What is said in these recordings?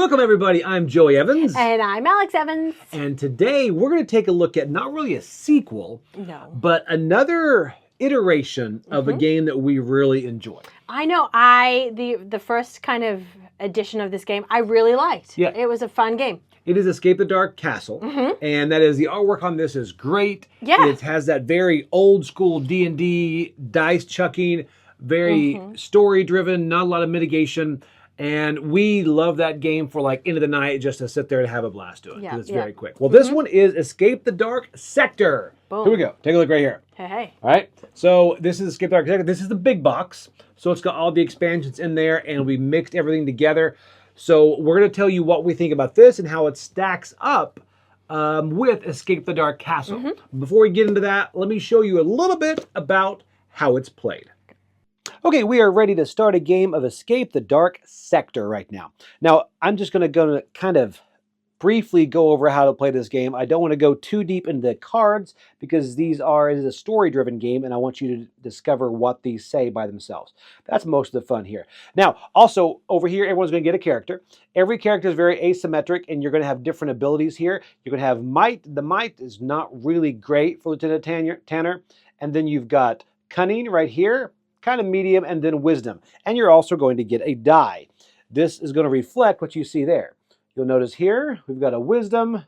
Welcome everybody, I'm Joey Evans. And I'm Alex Evans. And today we're going to take a look at not really a sequel, but another iteration of a game that we really enjoy. I know, the first kind of edition of this game I really liked. Yeah. It was a fun game. It is Escape the Dark Castle, and that is, the artwork on this is great. Yeah. It has that very old school D&D dice chucking, very story driven, not a lot of mitigation. And we love that game for like into the night just to sit there and have a blast doing it because it's very quick. Well, this one is Escape the Dark Sector. Boom. Here we go. Take a look right here. Hey. All right. So this is Escape the Dark Sector. This is the big box. So it's got all the expansions in there and we mixed everything together. So we're going to tell you what we think about this and how it stacks up with Escape the Dark Castle. Before we get into that, let me show you a little bit about how it's played. Okay, we are ready to start a game of Escape the Dark Sector right now. Now, I'm just going to kind of briefly go over how to play this game. I don't want to go too deep into the cards because it is a story-driven game and I want you to discover what these say by themselves. That's most of the fun here. Now, also, over here, everyone's going to get a character. Every character is very asymmetric and you're going to have different abilities here. You're going to have Might. The Might is not really great for Lieutenant Tanner. And then you've got Cunning right here, kind of medium, and then Wisdom. And you're also going to get a die. This is going to reflect what you see there. You'll notice here, we've got a Wisdom,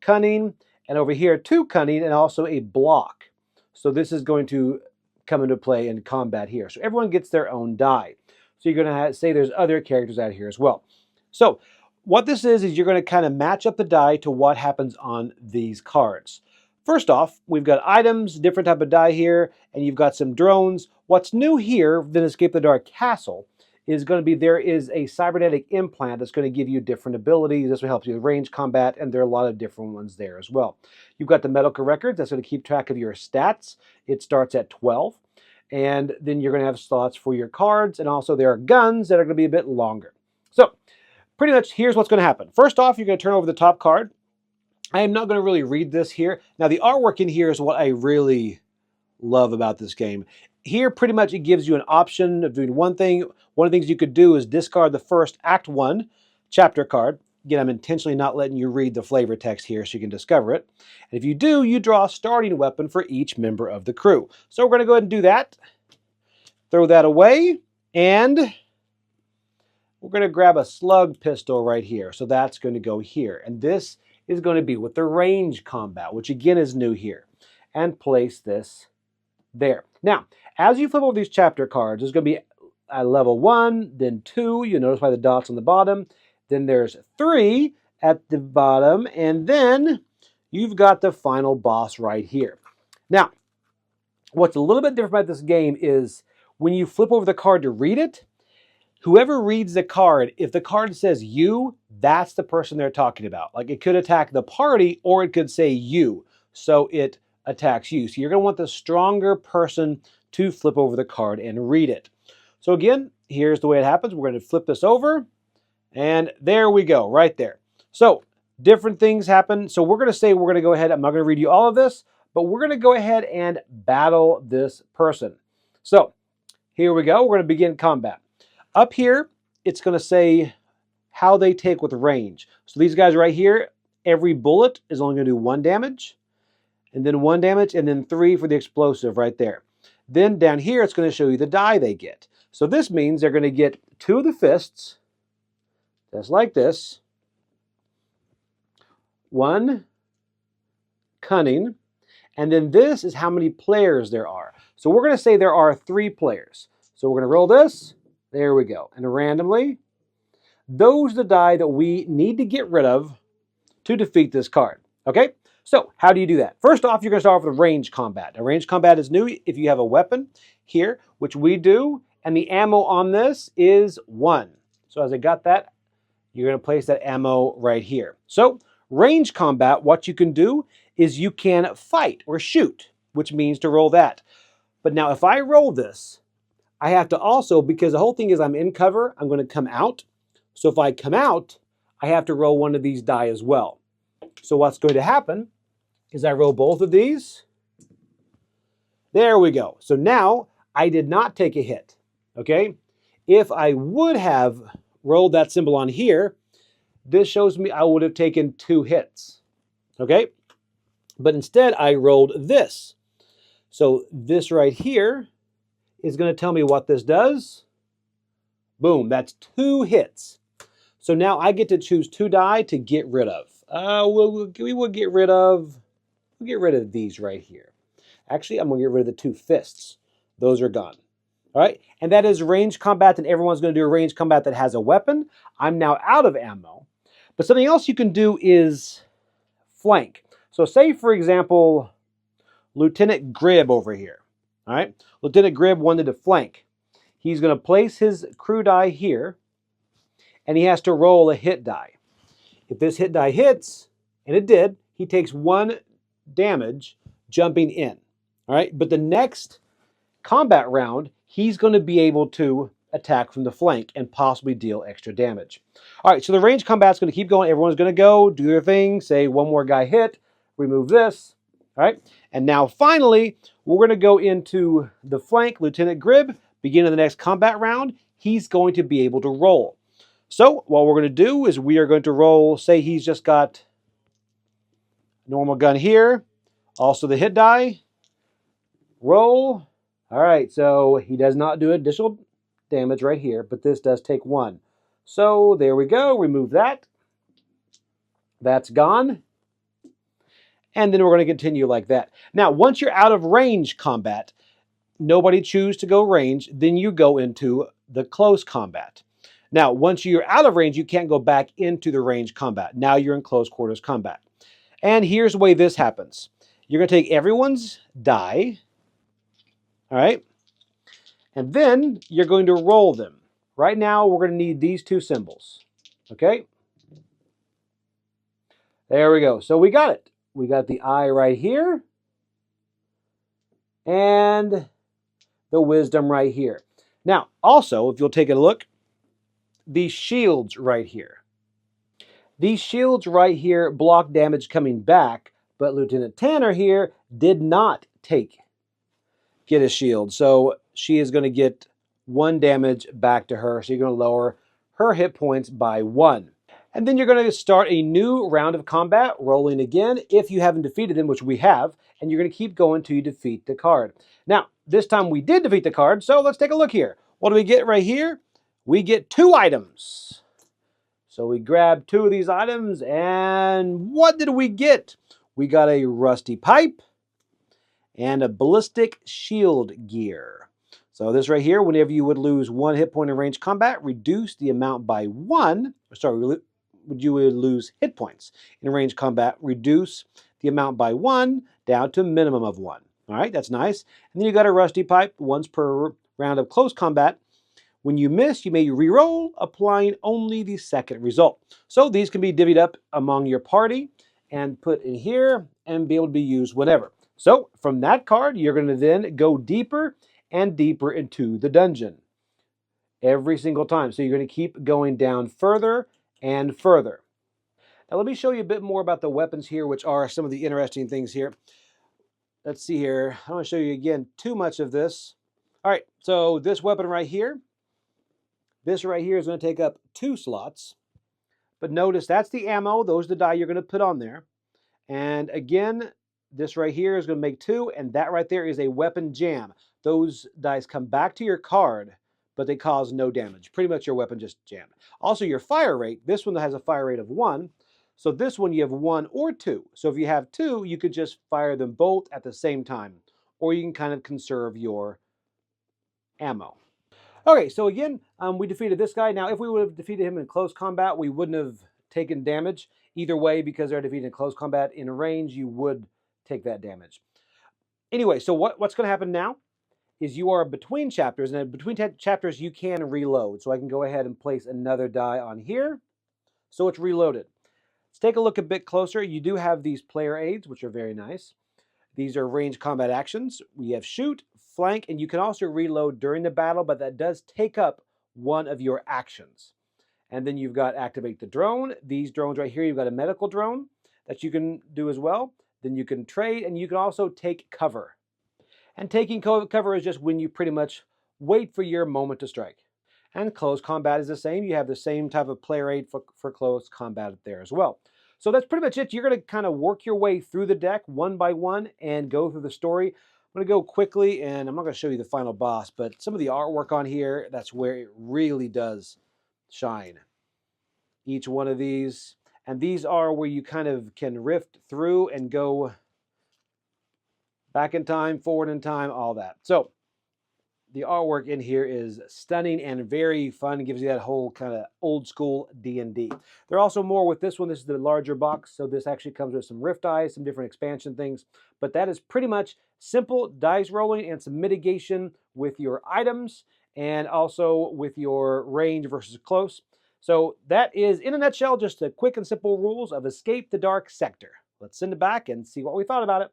Cunning, and over here, 2 Cunning, and also a block. So this is going to come into play in combat here. So everyone gets their own die. So you're going to say there's other characters out here as well. So what this is you're going to kind of match up the die to what happens on these cards. First off, we've got items, different type of die here, and you've got some drones. What's new here than Escape the Dark Castle is going to be there is a cybernetic implant that's going to give you different abilities. This will help you with range combat, and there are a lot of different ones there as well. You've got the medical records that's going to keep track of your stats. It starts at 12. And then you're going to have slots for your cards, and also there are guns that are going to be a bit longer. So pretty much here's what's going to happen. First off, you're going to turn over the top card. I am not going to really read this here. Now, the artwork in here is what I really love about this game. Here, pretty much, it gives you an option of doing one thing. One of the things you could do is discard the first Act 1 chapter card. Again, I'm intentionally not letting you read the flavor text here so you can discover it. And if you do, you draw a starting weapon for each member of the crew. So we're going to go ahead and do that. Throw that away. And we're going to grab a slug pistol right here. So that's going to go here. And this is going to be with the range combat, which again is new here. And place this there. Now, as you flip over these chapter cards, there's going to be a level 1, then 2. You notice by the dots on the bottom. Then there's 3 at the bottom. And then you've got the final boss right here. Now, what's a little bit different about this game is when you flip over the card to read it, whoever reads the card, if the card says you, that's the person they're talking about. Like it could attack the party or it could say you. So it attacks you. So you're going to want the stronger person to flip over the card and read it. So again, here's the way it happens. We're going to flip this over and there we go, right there. So different things happen. So we're going to say we're going to go ahead. I'm not going to read you all of this, but we're going to go ahead and battle this person. So here we go. We're going to begin combat. Up here, it's going to say how they take with range. So these guys right here, every bullet is only going to do 1 damage. And then 1 damage, and then 3 for the explosive right there. Then down here, it's going to show you the die they get. So this means they're going to get 2 of the fists, just like this. 1 cunning. And then this is how many players there are. So we're going to say there are 3 players. So we're going to roll this. There we go. And randomly, those are the die that we need to get rid of to defeat this card. Okay? So how do you do that? First off, you're going to start off with range combat. Now, range combat is new if you have a weapon here, which we do, and the ammo on this is 1. So as I got that, you're going to place that ammo right here. So range combat, what you can do is you can fight or shoot, which means to roll that. But now if I roll this, I have to also, because the whole thing is I'm in cover, I'm going to come out. So if I come out, I have to roll one of these die as well. So what's going to happen is I roll both of these. There we go. So now I did not take a hit, okay? If I would have rolled that symbol on here, this shows me I would have taken 2 hits. Okay? But instead, I rolled this. So this right here is going to tell me what this does. Boom, that's 2 hits. So now I get to choose 2 die to get rid of. We will get rid of, these right here. Actually, I'm going to get rid of the 2 fists. Those are gone. All right, and that is range combat, and everyone's going to do a range combat that has a weapon. I'm now out of ammo. But something else you can do is flank. So say, for example, Lieutenant Gribb over here. All right, Lieutenant Gribb wanted to flank. He's going to place his crew die here, and he has to roll a hit die. If this hit die hits, and it did, he takes 1 damage jumping in. All right, but the next combat round, he's going to be able to attack from the flank and possibly deal extra damage. All right, so the range combat's going to keep going. Everyone's going to go, do their thing, say 1 more guy hit, remove this. All right, and now finally, we're going to go into the flank. Lieutenant Gribb, beginning of the next combat round, he's going to be able to roll. So what we're going to do is we are going to roll, say he's just got normal gun here, also the hit die, roll. All right, so he does not do additional damage right here, but this does take 1. So there we go, remove that. That's gone. And then we're going to continue like that. Now, once you're out of range combat, nobody choose to go range, then you go into the close combat. Now, once you're out of range, you can't go back into the range combat. Now you're in close quarters combat. And here's the way this happens. You're going to take everyone's die, all right? And then you're going to roll them. Right now, we're going to need these 2 symbols, okay? There we go. So we got it. We got the eye right here and the wisdom right here. Now, also, if you'll take a look, these shields right here. These shields right here block damage coming back, but Lieutenant Tanner here did not get a shield. So she is going to get 1 damage back to her. So you're going to lower her hit points by 1. And then you're going to start a new round of combat, rolling again if you haven't defeated them, which we have, and you're going to keep going till you defeat the card. Now, this time we did defeat the card, so let's take a look here. What do we get right here? We get 2 items. So we grab 2 of these items, and what did we get? We got a rusty pipe and a ballistic shield gear. So this right here, whenever you would lose 1 hit point in range combat, reduce the amount by 1. Sorry, you would lose hit points in range combat, reduce the amount by 1 down to a minimum of 1. All right, that's nice. And then you got a rusty pipe once per round of close combat. When you miss, you may re-roll, applying only the second result. So these can be divvied up among your party and put in here and be able to be used whenever. So from that card, you're going to then go deeper and deeper into the dungeon every single time. So you're going to keep going down further and further. Now let me show you a bit more about the weapons here, which are some of the interesting things here. Let's see here. I don't want to show you again too much of this. All right, so this weapon right here, this right here is going to take up 2 slots. But notice that's the ammo. Those are the die you're going to put on there. And again, this right here is going to make 2, and that right there is a weapon jam. Those dice come back to your card, but they cause no damage. Pretty much your weapon just jammed. Also, your fire rate, this one has a fire rate of 1. So this one you have 1 or 2. So if you have 2, you could just fire them both at the same time. Or you can kind of conserve your ammo. Okay, so again, we defeated this guy. Now, if we would have defeated him in close combat, we wouldn't have taken damage. Either way, because they're defeated in close combat, in range, you would take that damage. Anyway, so what's going to happen now is you are between chapters, and between chapters, you can reload. So I can go ahead and place another die on here, so it's reloaded. Let's take a look a bit closer. You do have these player aids, which are very nice. These are range combat actions. We have shoot, flank, and you can also reload during the battle, but that does take up 1 of your actions. And then you've got activate the drone. These drones right here, you've got a medical drone that you can do as well. Then you can trade, and you can also take cover. And taking cover is just when you pretty much wait for your moment to strike. And close combat is the same. You have the same type of play rate for close combat there as well. So that's pretty much it. You're going to kind of work your way through the deck one by one and go through the story. I'm going to go quickly, and I'm not going to show you the final boss, but some of the artwork on here, that's where it really does shine. Each one of these. And these are where you kind of can rift through and go back in time, forward in time, all that. So the artwork in here is stunning and very fun. It gives you that whole kind of old school D&D. There are also more with this one. This is the larger box, so this actually comes with some rift dice, some different expansion things. But that is pretty much simple dice rolling and some mitigation with your items and also with your range versus close. So that is, in a nutshell, just the quick and simple rules of Escape the Dark Sector. Let's send it back and see what we thought about it.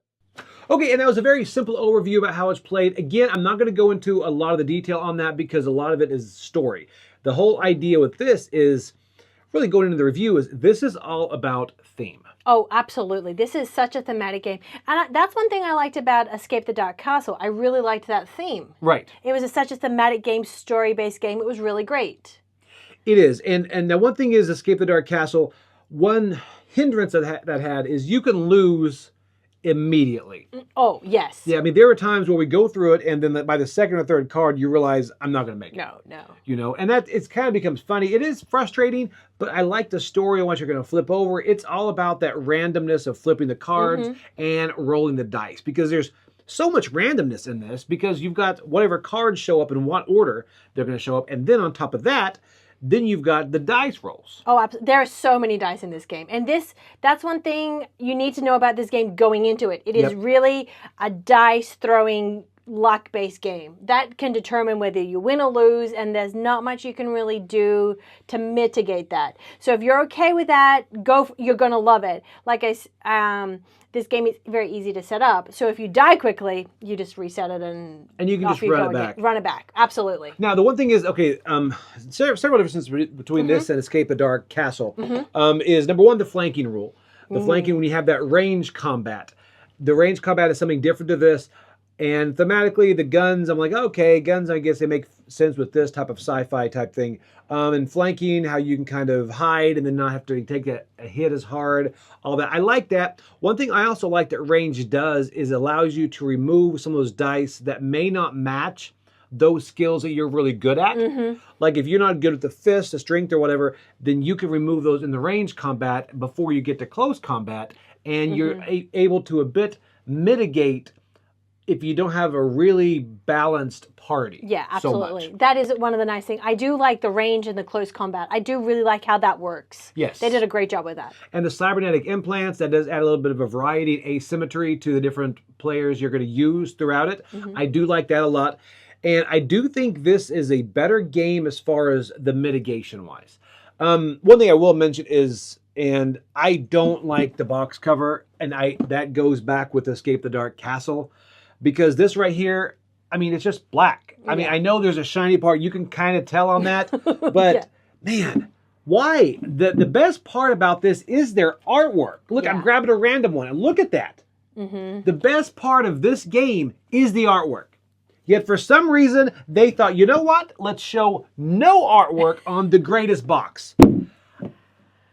Okay, and that was a very simple overview about how it's played. Again, I'm not going to go into a lot of the detail on that because a lot of it is story. The whole idea with this is, really going into the review, is this is all about theme. Oh, absolutely. This is such a thematic game. And that's one thing I liked about Escape the Dark Castle. I really liked that theme. Right. It was such a thematic game, story-based game. It was really great. It is. And the one thing is, Escape the Dark Castle, one hindrance that had is you can lose immediately. Oh, yes. Yeah, I mean, there were times where we go through it, and then by the second or third card, you realize, I'm not going to make it. No, no. You know, and that it's kind of becomes funny. It is frustrating, but I like the story of what you're going to flip over. It's all about that randomness of flipping the cards and rolling the dice, because there's so much randomness in this, because you've got whatever cards show up in what order they're going to show up, and then on top of that, then you've got the dice rolls. Oh, absolutely. There are so many dice in this game. And that's one thing you need to know about this game going into it. It is really a dice-throwing, luck-based game. That can determine whether you win or lose, and there's not much you can really do to mitigate that. So if you're okay with that, you're going to love it. Like this game is very easy to set up. So if you die quickly, you just reset it and you can just run it back. Run it back. Absolutely. Now, the one thing is, okay, several differences between this and Escape the Dark Castle is, number one, the flanking rule. The flanking, when you have that range combat. The range combat is something different to this. And thematically, the guns, I'm like, okay, guns, I guess they make sense with this type of sci-fi type thing. And flanking, how you can kind of hide and then not have to take a hit as hard, all that. I like that. One thing I also like that range does is allows you to remove some of those dice that may not match those skills that you're really good at. Like if you're not good at the fist, the strength, or whatever, then you can remove those in the range combat before you get to close combat, and you're able to a bit mitigate if you don't have a really balanced party. Yeah, absolutely. That is one of the nice things. I do like the range and the close combat. I do really like how that works. Yes. They did a great job with that. And the cybernetic implants, that does add a little bit of a variety and asymmetry to the different players you're going to use throughout it. I do like that a lot. And I do think this is a better game as far as the mitigation-wise. One thing I will mention is, and I don't like the box cover, and that goes back with Escape the Dark Castle, because this right here, I mean, it's just black. I mean, I know there's a shiny part. You can kind of tell on that. But, man, why? The best part about this is their artwork. Look, I'm grabbing a random one, and look at that. The best part of this game is the artwork. Yet, for some reason, they thought, you know what? Let's show no artwork on the greatest box.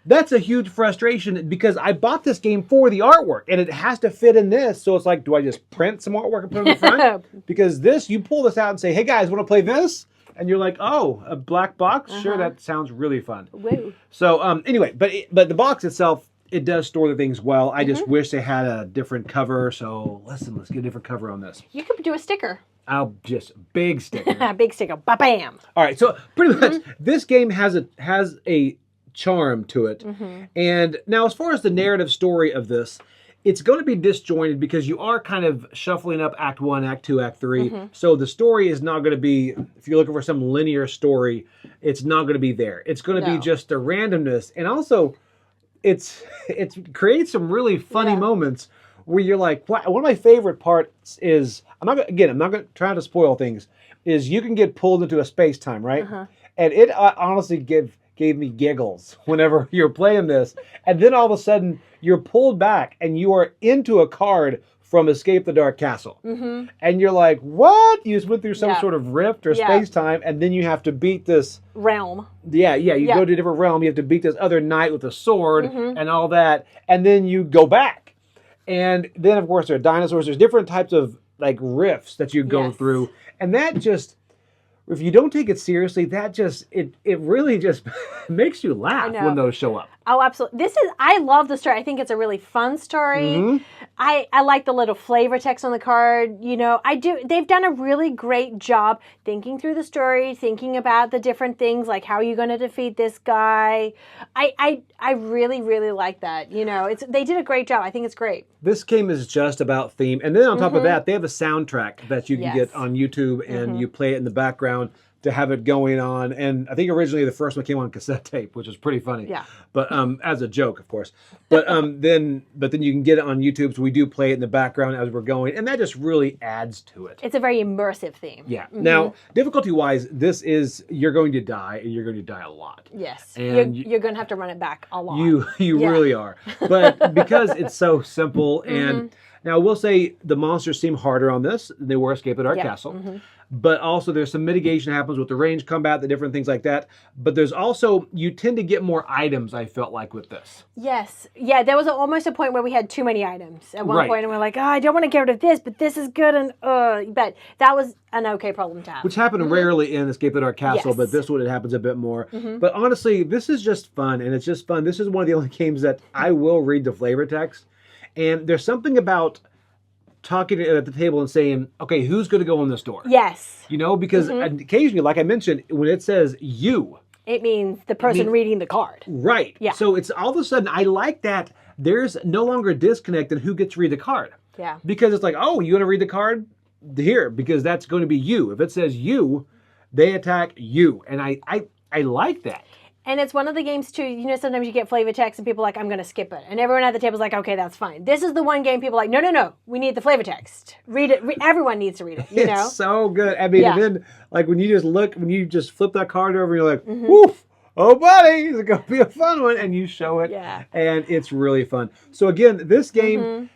That's a huge frustration, because I bought this game for the artwork, and it has to fit in this. So it's like, do I just print some artwork and put it in the front? Because this, you pull this out and say, hey guys, want to play this? And you're like, oh, a black box? Sure, that sounds really fun. Woo. So anyway, but the box itself, it does store the things well. I just wish they had a different cover. So listen, let's get a different cover on this. You could do a sticker. I'll just big sticker. Big sticker. Ba-bam. All right, so pretty much this game has a charm to it. And now, as far as the narrative story of this, it's going to be disjointed because you are kind of shuffling up Act 1, Act 2, Act 3. So the story is not going to be, if you're looking for some linear story, it's not going to be there. It's going to be just the randomness. And also, it creates some really funny moments where you're like, one of my favorite parts is, I'm not going to try to spoil things, is you can get pulled into a space-time, right? And it honestly gave me giggles whenever you're playing this. And then all of a sudden, you're pulled back and you are into a card from Escape the Dark Castle. Mm-hmm. And you're like, what? You just went through some Yeah. sort of rift or Yeah. space-time, and then you have to beat this... Realm. Yeah, you Yeah. go to a different realm. You have to beat this other knight with a sword Mm-hmm. and all that, and then you go back. And then, of course, there are dinosaurs. There's different types of, like, rifts that you go Yes. through. And that just... If you don't take it seriously, that just... It really just makes you laugh know. when those show up. Oh, absolutely. I love the story. I think it's a really fun story. Mhm. I like the little flavor text on the card. You know, they've done a really great job thinking through the story, thinking about the different things, like how are you going to defeat this guy. I really, really like that. You know, they did a great job. I think it's great. This game is just about theme. And then on top of Mhm. that, they have a soundtrack that you can Yes. get on YouTube, and Mhm. you play it in the background to have it going on. And I think originally the first one came on cassette tape, which was pretty funny. Yeah. But as a joke, of course. But then you can get it on YouTube, so we do play it in the background as we're going, and that just really adds to it. It's a very immersive theme. Yeah. Mhm. Now, difficulty-wise, you're going to die, and you're going to die a lot. Yes. And You're going to have to run it back a lot. You Yeah. really are. But because it's so simple, Mm-hmm. and now I will say the monsters seem harder on this than they were Escape the Dark Yeah. Castle. Mhm. But also there's some mitigation happens with the range combat, the different things like that. But there's also, you tend to get more items, I felt like, with this. Yes. Yeah, there was almost a point where we had too many items at one Right. point, and we're like, oh, I don't want to get rid of this, but this is good, and but that was an okay problem to have. Which happened rarely in Escape the Dark Castle, Yes. but this one it happens a bit more. But honestly, this is just fun, and it's just fun. This is one of the only games that I will read the flavor text. And there's something about talking at the table and saying, okay, who's going to go in this door? Yes. You know, because occasionally, like I mentioned, when it says you, It means the person reading the card. right. Yeah. So it's all of a sudden, I like that there's no longer a disconnect in who gets to read the card. Yeah. Because it's like, oh, you want to read the card? Here, because that's going to be you. If it says you, they attack you. And I like that. And it's one of the games too, you know, sometimes you get flavor text and people are like, I'm going to skip it. And everyone at the table is like, okay, that's fine. This is the one game people are like, no, we need the flavor text. Read it. Everyone needs to read it, you know? It's so good. I mean, Yeah. and then, like, when you just flip that card over, you're like, woof, oh, buddy, it's going to be a fun one. And you show it. Yeah. And it's really fun. So, again, this game,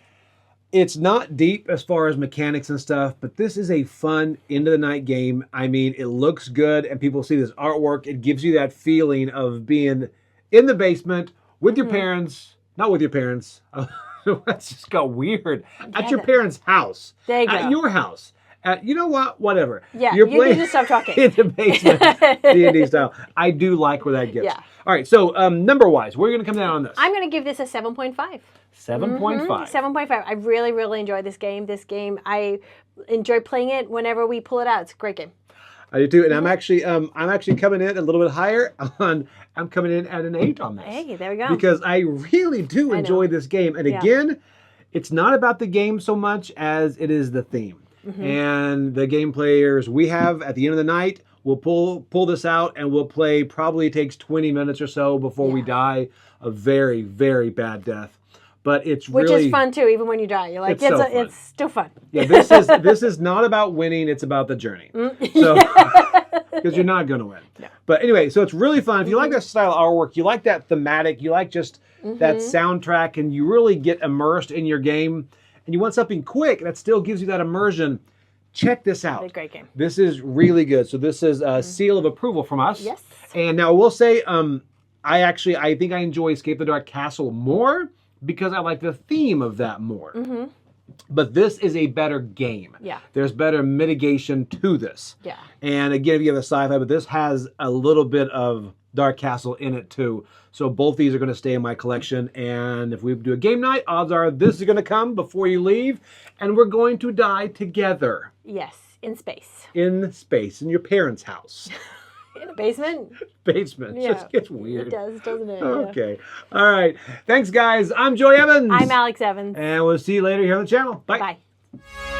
it's not deep as far as mechanics and stuff, but this is a fun end of the night game. I mean, it looks good, and people see this artwork. It gives you that feeling of being in the basement with your parents, not with your parents. Let's just go weird. At your parents' house. There you At go. your house. You know what? Whatever. Yeah, You're you need to stop talking. in the basement, D&D style. I do like where that gets. Yeah. All right, so number-wise, where are you going to come down on this? I'm going to give this a 7.5. 7.5. 7.5. I really, really enjoy this game. I enjoy playing it whenever we pull it out. It's a great game. I do too, and I'm actually coming in a little bit higher on. I'm coming in at an 8 on this. Hey, there we go. Because I really do enjoy this game, and Yeah. again, it's not about the game so much as it is the theme and the game players we have at the end of the night. We'll pull this out and we'll play. Probably takes 20 minutes or so before we die a very, very bad death. But it's Which really is fun too, even when you die. You're like, It's so fun. it's still fun. Yeah, this is not about winning. It's about the journey. So because you're not going to win. No. But anyway, so it's really fun. If you like that style of artwork, you like that thematic, you like just that soundtrack, and you really get immersed in your game, and you want something quick that still gives you that immersion, check this out. It's a great game. This is really good. So this is a seal of approval from us. Yes. And now I will say, I think I enjoy Escape the Dark Castle more because I like the theme of that more. But this is a better game. Yeah. There's better mitigation to this. Yeah. And again, if you have a sci-fi, but this has a little bit of Dark Castle in it too. So both these are going to stay in my collection. And if we do a game night, odds are this is going to come before you leave. And we're going to die together. Yes, in space. In space, in your parents' house. In a basement. Basement. Yeah. Just gets weird. It does, doesn't it? Yeah. Okay. All right. Thanks, guys. I'm Joy Evans. I'm Alex Evans. And we'll see you later here on the channel. Bye. Bye.